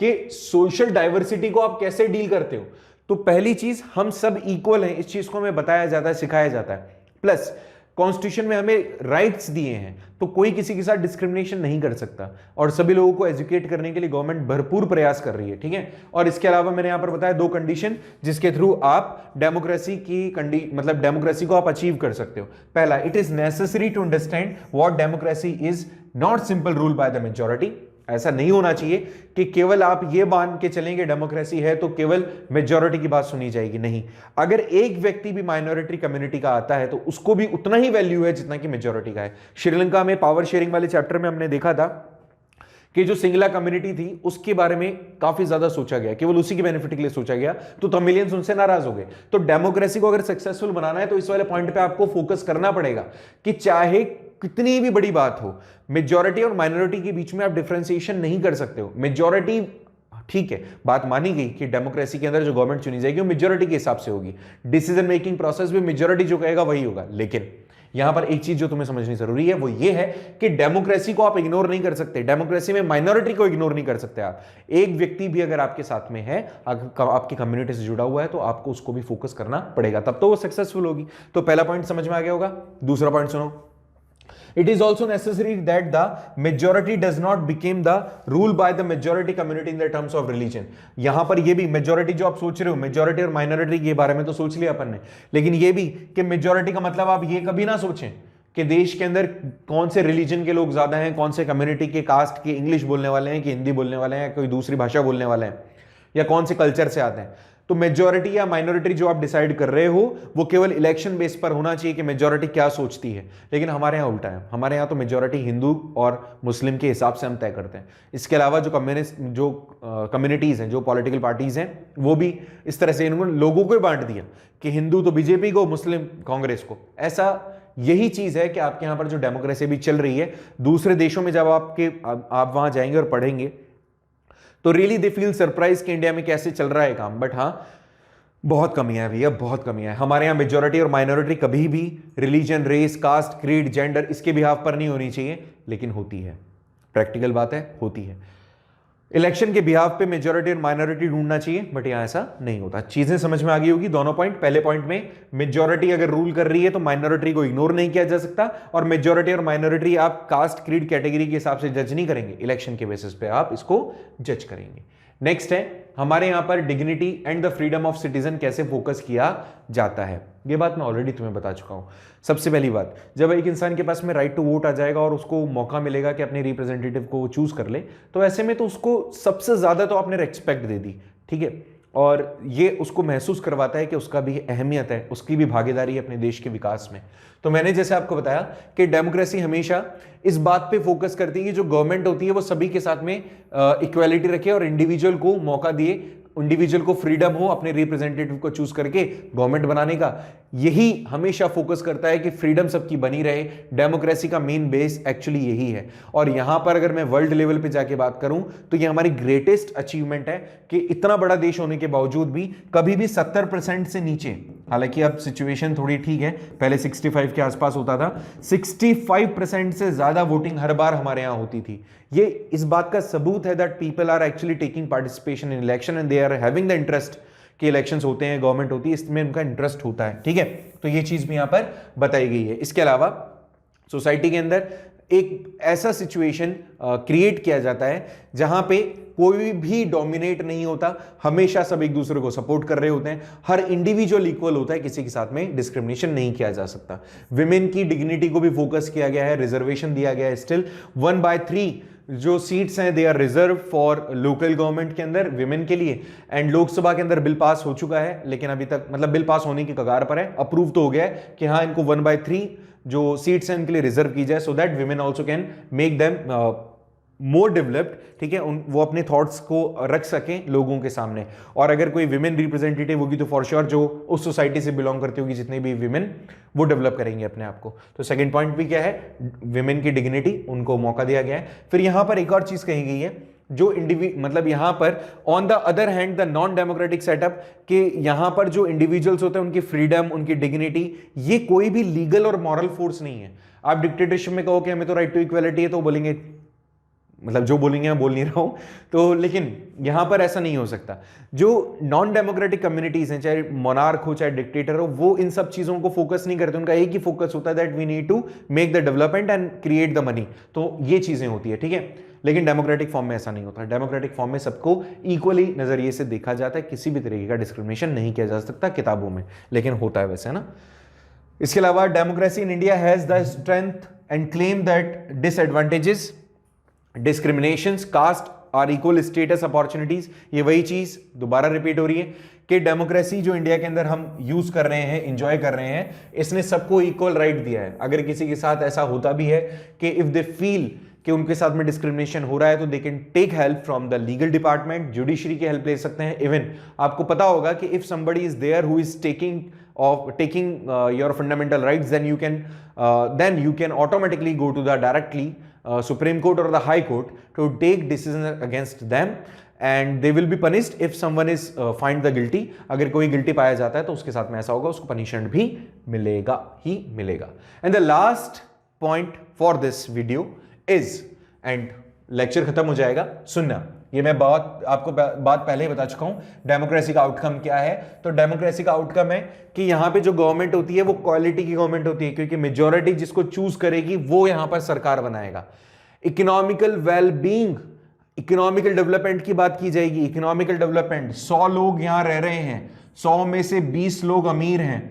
कि सोशल डाइवर्सिटी को आप कैसे डील करते हो। तो पहली चीज, हम सब इक्वल हैं, इस चीज को हमें बताया जाता है, सिखाया जाता है। प्लस कॉन्स्टिट्यूशन में हमें राइट्स दिए हैं, तो कोई किसी के साथ डिस्क्रिमिनेशन नहीं कर सकता, और सभी लोगों को एजुकेट करने के लिए गवर्नमेंट भरपूर प्रयास कर रही है, ठीक है। और इसके अलावा मैंने यहां पर बताया दो कंडीशन जिसके थ्रू आप डेमोक्रेसी की मतलब डेमोक्रेसी को आप अचीव कर सकते हो। पहला, it is necessary to understand what democracy is, not simple rule by the majority. ऐसा नहीं होना चाहिए कि केवल आप ये मान के चलेंगे डेमोक्रेसी है तो केवल मेजॉरिटी की बात सुनी जाएगी, नहीं। अगर एक व्यक्ति भी माइनॉरिटी कम्युनिटी का आता है तो उसको भी उतना ही वैल्यू है जितना कि मेजॉरिटी का है। श्रीलंका में पावर शेयरिंग वाले चैप्टर में हमने देखा था कि जो सिंगला कम्युनिटी थी उसके बारे में काफी ज्यादा सोचा गया, केवल उसी के बेनिफिट के लिए सोचा गया, तो तमिलियंस उनसे नाराज हो गए। तो डेमोक्रेसी को अगर सक्सेसफुल बनाना है तो इस वाले पॉइंट पे आपको फोकस करना पड़ेगा कि चाहे कितनी भी बड़ी बात हो, मेजॉरिटी और माइनॉरिटी के बीच में आप डिफरेंशिएशन नहीं कर सकते हो। मेजॉरिटी, ठीक है, बात मानी गई कि डेमोक्रेसी के अंदर जो गवर्नमेंट चुनी जाएगी वो मेजॉरिटी के हिसाब से होगी, डिसीजन मेकिंग प्रोसेस में मेजॉरिटी जो कहेगा वही होगा। लेकिन यहां पर एक चीज जो तुम्हें समझनी जरूरी है वो ये है कि डेमोक्रेसी को आप इग्नोर नहीं कर सकते, डेमोक्रेसी में माइनॉरिटी को इग्नोर नहीं कर सकते आप। एक व्यक्ति भी अगर आपके साथ में है, आपकी कम्युनिटी से जुड़ा हुआ है, तो आपको उसको भी फोकस करना पड़ेगा, तब तो वो सक्सेसफुल होगी। तो पहला पॉइंट समझ में आ गया होगा। दूसरा पॉइंट सुनो, it is also necessary that the majority does not become the rule by the majority community in the terms of religion। यहां पर ये भी मेजॉरिटी जो आप सोच रहे हो, मेजॉरिटी और माइनॉरिटी के बारे में तो सोच लिया अपन ने, लेकिन ये भी कि मेजॉरिटी का मतलब आप ये कभी ना सोचें कि देश के अंदर कौन से रिलीजन के लोग ज्यादा हैं, कौन से कम्युनिटी के, कास्ट के, इंग्लिश बोलने वाले हैं कि हिंदी बोलने वाले हैं, कोई दूसरी भाषा बोलने वाले हैं, या कौन से कल्चर से आते हैं। तो मेजॉरिटी या माइनॉरिटी जो आप डिसाइड कर रहे हो वो केवल इलेक्शन बेस पर होना चाहिए कि मेजॉरिटी क्या सोचती है, लेकिन हमारे यहाँ उल्टा है। हमारे यहाँ तो मेजॉरिटी हिंदू और मुस्लिम के हिसाब से हम तय करते हैं। इसके अलावा जो कम्युनिटीज हैं, जो पॉलिटिकल पार्टीज हैं, वो भी इस तरह से इन्होंने लोगों को बांट दिया कि हिंदू तो बीजेपी को, मुस्लिम कांग्रेस को। ऐसा यही चीज है कि आपके यहां पर जो डेमोक्रेसी भी चल रही है, दूसरे देशों में जब आप वहां जाएंगे और पढ़ेंगे तो रियली दे फील सरप्राइज कि इंडिया में कैसे चल रहा है काम। बट हाँ, बहुत कमियां है भैया, बहुत कमियां है। हमारे यहाँ मेजॉरिटी और माइनॉरिटी कभी भी religion, race, caste, creed, gender इसके बिहाफ पर नहीं होनी चाहिए, लेकिन होती है। प्रैक्टिकल बात है, होती है। इलेक्शन के बिहाफ पे मेजॉरिटी और माइनॉरिटी ढूंढना चाहिए, बट यहां ऐसा नहीं होता। चीजें समझ में आ गई होगी दोनों पॉइंट। पहले पॉइंट में मेजॉरिटी अगर रूल कर रही है तो माइनॉरिटी को इग्नोर नहीं किया जा सकता, और मेजॉरिटी और माइनॉरिटी आप कास्ट, क्रीड, कैटेगरी के हिसाब से जज नहीं करेंगे, इलेक्शन के बेसिस पे आप इसको जज करेंगे। नेक्स्ट है हमारे यहां पर dignity and the freedom of citizen कैसे फोकस किया जाता है। यह बात मैं ऑलरेडी तुम्हें बता चुका हूं। सबसे पहली बात, जब एक इंसान के पास में राइट टू वोट आ जाएगा और उसको मौका मिलेगा कि अपने रिप्रेजेंटेटिव को चूज कर ले, तो ऐसे में तो उसको सबसे ज्यादा तो आपने रेस्पेक्ट दे दी, ठीक है, और ये उसको महसूस करवाता है कि उसका भी अहमियत है, उसकी भी भागीदारी है अपने देश के विकास में। तो मैंने जैसे आपको बताया कि डेमोक्रेसी हमेशा इस बात पे फोकस करती है कि जो गवर्नमेंट होती है वो सभी के साथ में इक्वालिटी रखे और इंडिविजुअल को मौका दिए, इंडिविजुअल को फ्रीडम हो अपने रिप्रेजेंटेटिव को चूज करके गवर्नमेंट बनाने का। यही हमेशा फोकस करता है कि फ्रीडम सबकी बनी रहे। डेमोक्रेसी का मेन बेस एक्चुअली यही है। और यहां पर अगर मैं वर्ल्ड लेवल पे जाके बात करूं तो ये हमारी ग्रेटेस्ट अचीवमेंट है कि इतना बड़ा देश होने के बावजूद भी कभी भी 70% से नीचे, हालांकि अब सिचुएशन थोड़ी ठीक है, पहले 65 के आसपास होता था, 65% से ज्यादा वोटिंग हर बार हमारे यहां होती थी। ये इस बात का सबूत है that people are actually taking participation in election and they are having the interest कि इलेक्शंस होते हैं, गवर्नमेंट होती है, इसमें उनका इंटरेस्ट होता है, ठीक है। तो ये चीज भी यहां पर बताई गई है। इसके अलावा सोसाइटी के अंदर एक ऐसा सिचुएशन क्रिएट किया जाता है जहां पे कोई भी डोमिनेट नहीं होता, हमेशा सब एक दूसरे को सपोर्ट कर रहे होते हैं, हर इंडिविजुअल इक्वल होता है, किसी के साथ में डिस्क्रिमिनेशन नहीं किया जा सकता। विमेन की डिग्निटी को भी फोकस किया गया है, रिजर्वेशन दिया गया है। स्टिल 1/3 जो सीट्स हैं they are reserve for local government के अंदर विमेन के लिए। एंड लोकसभा के अंदर बिल पास हो चुका है, लेकिन अभी तक मतलब बिल पास होने की कगार पर है, अप्रूव तो हो गया है कि हाँ इनको 1/3 जो सीट्स हैं इनके लिए रिजर्व की जाए, so that women also can make them more developed, ठीक है, वो अपने थॉट्स को रख सकें लोगों के सामने। और अगर कोई विमेन रिप्रेजेंटेटिव होगी तो फॉर श्योर जो उस सोसाइटी से बिलोंग करती होगी, जितने भी विमेन, वो डेवलप करेंगे अपने आप को। तो सेकंड पॉइंट भी क्या है, विमेन की डिग्निटी, उनको मौका दिया गया है। फिर यहां पर एक और चीज कही गई है, जो मतलब यहां पर on the other hand the non democratic setup, कि यहां पर जो इंडिविजुअल्स होते हैं उनकी फ्रीडम, उनकी डिग्निटी, ये कोई भी लीगल और मॉरल फोर्स नहीं है। आप डिक्टेटरशिप में कहो कि हमें तो राइट टू इक्वालिटी है, तो बोलेंगे, मतलब जो बोलेंगे मैं बोल नहीं रहा हूं तो, लेकिन यहां पर ऐसा नहीं हो सकता। जो नॉन डेमोक्रेटिक कम्युनिटीज हैं, चाहे मोनार्क हो चाहे डिक्टेटर हो, वो इन सब चीजों को फोकस नहीं करते। उनका एक ही फोकस होता है that we need to make the development and create the money. तो ये चीजें होती है, ठीक है। लेकिन डेमोक्रेटिक फॉर्म में ऐसा नहीं होता। डेमोक्रेटिक फॉर्म में सबको इक्वली नजरिए से देखा जाता है, किसी भी तरीके का डिस्क्रिमिनेशन नहीं किया जा सकता किताबों में, लेकिन होता है वैसे, है ना। इसके अलावा democracy in India has the strength and claim that disadvantages, discriminations, caste और इक्वल स्टेटस अपॉर्चुनिटीज। ये वही चीज दोबारा रिपीट हो रही है कि डेमोक्रेसी जो इंडिया के अंदर हम यूज कर रहे हैं, एंजॉय कर रहे हैं, इसने सबको इक्वल राइट दिया है। अगर किसी के साथ ऐसा होता भी है कि इफ दे फील कि उनके साथ में डिस्क्रिमिनेशन हो रहा है, तो they can take help from the legal department, judiciary की हेल्प ले सकते हैं। इवन आपको पता होगा कि if somebody is there who is taking your fundamental rights, then you can automatically go to the directly Supreme Court or the High Court to take decisions against them, and they will be punished if someone is find the guilty. अगर कोई guilty पाया जाता है तो उसके साथ में ऐसा होगा, उसको पनिशमेंट भी मिलेगा ही मिलेगा। And the last point for this video is, and lecture खत्म हो जाएगा, सुनना, ये मैं आपको बात पहले ही बता चुका हूं, डेमोक्रेसी का आउटकम क्या है। तो डेमोक्रेसी का आउटकम है कि यहां पे जो गवर्नमेंट होती है वो क्वालिटी की गवर्नमेंट होती है, क्योंकि मेजॉरिटी जिसको चूज करेगी वो यहां पर सरकार बनाएगा। इकोनॉमिकल वेलबींग, इकोनॉमिकल डेवलपमेंट की बात की जाएगी। इकोनॉमिकल डेवलपमेंट, 100 लोग यहां रह रहे हैं, 100 में से 20 लोग अमीर हैं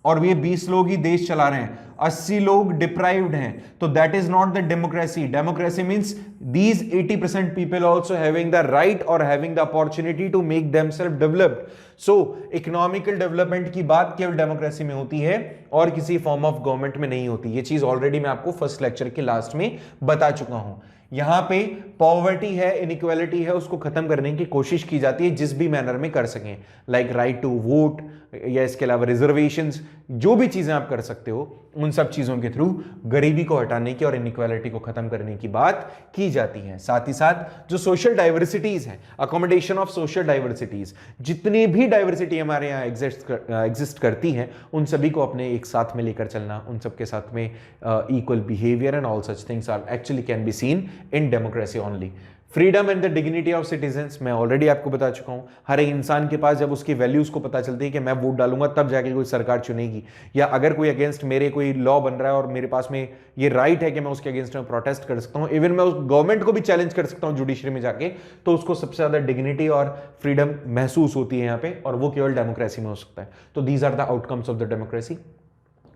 और ये 20 लोग ही देश चला रहे हैं, 80 लोग डिप्राइव्ड हैं, तो that is not the democracy. Democracy means these 80% people also having the right और having the opportunity to make themselves developed. So economical development की बात केवल डेमोक्रेसी में होती है और किसी फॉर्म ऑफ गवर्नमेंट में नहीं होती। ये चीज ऑलरेडी मैं आपको फर्स्ट लेक्चर के लास्ट में बता चुका हूं। यहां पे पॉवर्टी है, इनइक्वालिटी है, उसको खत्म करने की कोशिश की जाती है जिस भी मैनर में कर सकें, लाइक राइट टू वोट या इसके अलावा रिजर्वेशंस, जो भी चीजें आप कर सकते हो उन सब चीजों के थ्रू गरीबी को हटाने की और इनइक्वालिटी को खत्म करने की बात की जाती है। साथ ही साथ जो सोशल डाइवर्सिटीज है, अकोमोडेशन ऑफ सोशल डाइवर्सिटीज, जितनी भी डाइवर्सिटी हमारे यहाँ एग्जिस्ट करती है उन सभी को अपने एक साथ में लेकर चलना, उन सबके साथ में equal behaviour and all such things are actually can be seen in democracy only. Freedom and the dignity of citizens, मैं ऑलरेडी आपको बता चुका हूं, हर एक इंसान के पास जब उसकी वैल्यूज को पता चलती है कि मैं वोट डालूंगा तब जाके कोई सरकार चुनेगी, या अगर कोई अगेंस्ट मेरे कोई लॉ बन रहा है और मेरे पास में ये राइट है कि मैं उसके अगेंस्ट में प्रोटेस्ट कर सकता हूं, इवन मैं उस गवर्नमेंट को भी चैलेंज कर सकता हूं जुडिशरी में जाके, तो उसको सबसे ज्यादा डिग्निटी और फ्रीडम महसूस होती है यहाँ पे, और वो केवल डेमोक्रेसी में हो सकता है। तो these are the outcomes of the democracy.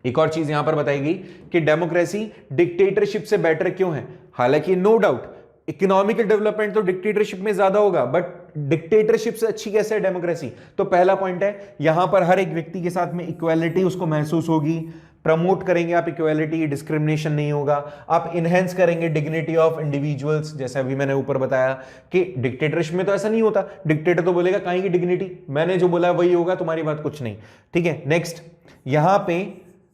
एक और चीज यहां पर बताई गई कि डेमोक्रेसी डिक्टेटरशिप से बेटर क्यों है। हालांकि नो डाउट इकोनॉमिकल डेवलपमेंट तो डिक्टेटरशिप में ज्यादा होगा, बट डिक्टेटरशिप से अच्छी कैसे है डेमोक्रेसी? तो पहला पॉइंट है, यहां पर हर एक व्यक्ति के साथ में इक्वालिटी उसको महसूस होगी, प्रमोट करेंगे आप इक्वालिटी, डिस्क्रिमिनेशन नहीं होगा, आप इनहेंस करेंगे डिग्निटी ऑफ इंडिविजुअल्स, जैसे अभी मैंने ऊपर बताया कि डिक्टेटरशिप में तो ऐसा नहीं होता, डिक्टेटर तो बोलेगा कहीं की डिग्निटी, मैंने जो बोला वही होगा, तुम्हारी बात कुछ नहीं, ठीक है। नेक्स्ट, यहां पे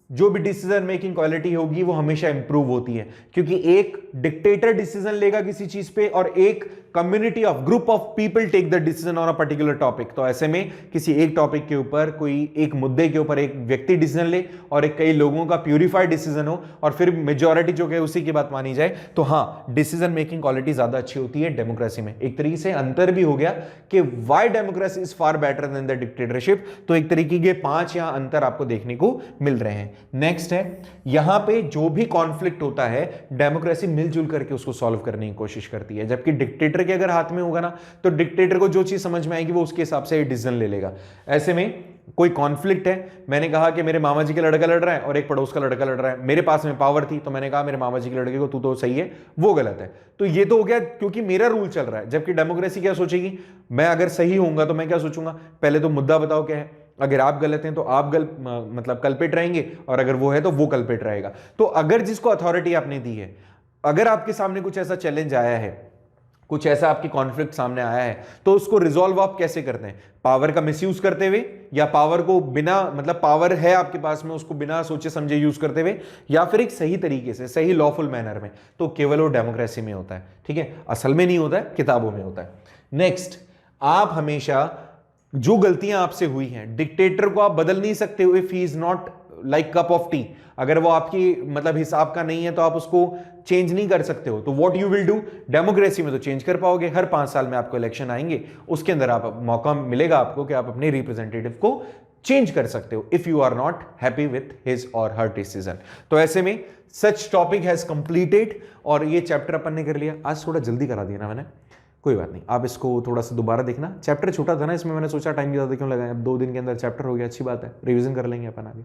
जो भी डिसीजन मेकिंग क्वालिटी होगी वो हमेशा इंप्रूव होती है, क्योंकि एक डिक्टेटर डिसीजन लेगा किसी चीज पे और एक community of group of people take the decision on a particular topic. तो ऐसे में किसी एक टॉपिक के ऊपर, कोई एक मुद्दे के ऊपर एक व्यक्ति डिसीजन ले और एक कई लोगों का प्यूरिफाइड डिसीजन हो और फिर मेजॉरिटी जो है उसी की बात मानी जाए, तो हाँ, डिसीजन मेकिंग क्वालिटी ज्यादा अच्छी होती है डेमोक्रेसी में। एक तरीके से अंतर भी हो गया कि why democracy is far better than the dictatorship. तो एक तरीके के 5 यहां अंतर आपको देखने को मिल रहे हैं। नेक्स्ट है, यहां पे जो भी कॉन्फ्लिक्ट होता है डेमोक्रेसी मिलजुल करके उसको सॉल्व करने की कोशिश करती है, जबकि डिक्टेटर के अगर हाथ में होगा ना तो डिक्टेटर को जो चीज समझ में आएगी वो उसके हिसाब से डिसीजन ले लेगा। ऐसे में कोई कॉन्फ्लिक्ट है, मैंने कहा कि मेरे मामा जी का लड़का लड़ रहा है और एक पड़ोस का लड़का लड़ रहा है, मेरे पास में पावर थी तो मैंने कहा मेरे मामा जी के लड़के को तू तो सही है वो गलत है, तो ये तो हो गया क्योंकि मेरा रूल चल रहा है। जबकि डेमोक्रेसी क्या सोचेगी, मैं अगर सही होऊंगा तो मैं क्या सोचूंगा, पहले तो मुद्दा बताओ क्या है, अगर आप गलत हैं तो आप मतलब कल्पित रहेंगे और अगर वो है तो वो कल्पित रहेगा। तो अगर जिसको अथॉरिटी आपने दी है, अगर आपके सामने कुछ ऐसा चैलेंज आया है, कुछ ऐसा आपकी कॉन्फ्लिक्ट सामने आया है, तो उसको रिजॉल्व आप कैसे करते हैं? पावर का मिसयूज करते हुए, या पावर को बिना, मतलब पावर है आपके पास में उसको बिना सोचे समझे यूज करते हुए, या फिर एक सही तरीके से, सही लॉफुल मैनर में? तो केवल वो डेमोक्रेसी में होता है, ठीक है, असल में नहीं होता है, किताबों में होता है। नेक्स्ट, आप हमेशा जो गलतियां आपसे हुई हैं, डिक्टेटर को आप बदल नहीं सकते हो if he is not like cup of T. अगर वो आपकी मतलब हिसाब का नहीं है तो आप उसको चेंज नहीं कर सकते हो। तो what you will do, democracy में तो चेंज कर पाओगे, हर 5 साल में आपको इलेक्शन आएंगे, उसके अंदर आप मौका मिलेगा आपको कि आप अपने रिप्रेजेंटेटिव को चेंज कर सकते हो if you are not happy with his और हर डिसीजन। तो ऐसे में सच टॉपिक हैज कंप्लीटेड, और ये चैप्टर अपन ने कर लिया। आज थोड़ा जल्दी करा दिया ना मैंने, कोई बात नहीं, आप इसको थोड़ा सा दोबारा देखना। चैप्टर छोटा था ना, इसमें मैंने सोचा टाइम ज़्यादा क्यों लगाया, अब 2 दिन के अंदर चैप्टर हो गया, अच्छी बात है, रिवीजन कर लेंगे अपन आगे।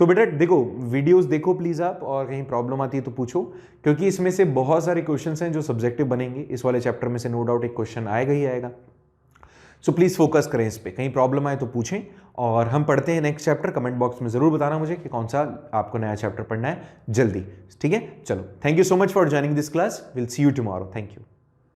तो बेटा देखो, वीडियोस देखो प्लीज़ आप, और कहीं प्रॉब्लम आती है तो पूछो, क्योंकि इसमें से बहुत सारे क्वेश्चंस हैं जो सब्जेक्टिव बनेंगे। इस वाले चैप्टर में से नो डाउट एक क्वेश्चन आएगा ही आएगा। सो प्लीज़ फोकस करें इस पर, कहीं प्रॉब्लम आए तो पूछें। और हम पढ़ते हैं नेक्स्ट चैप्टर। कमेंट बॉक्स में ज़रूर बताना मुझे कि कौन सा आपको नया चैप्टर पढ़ना है जल्दी, ठीक है। चलो, thank you so much for joining this class, will see you tomorrow, thank you.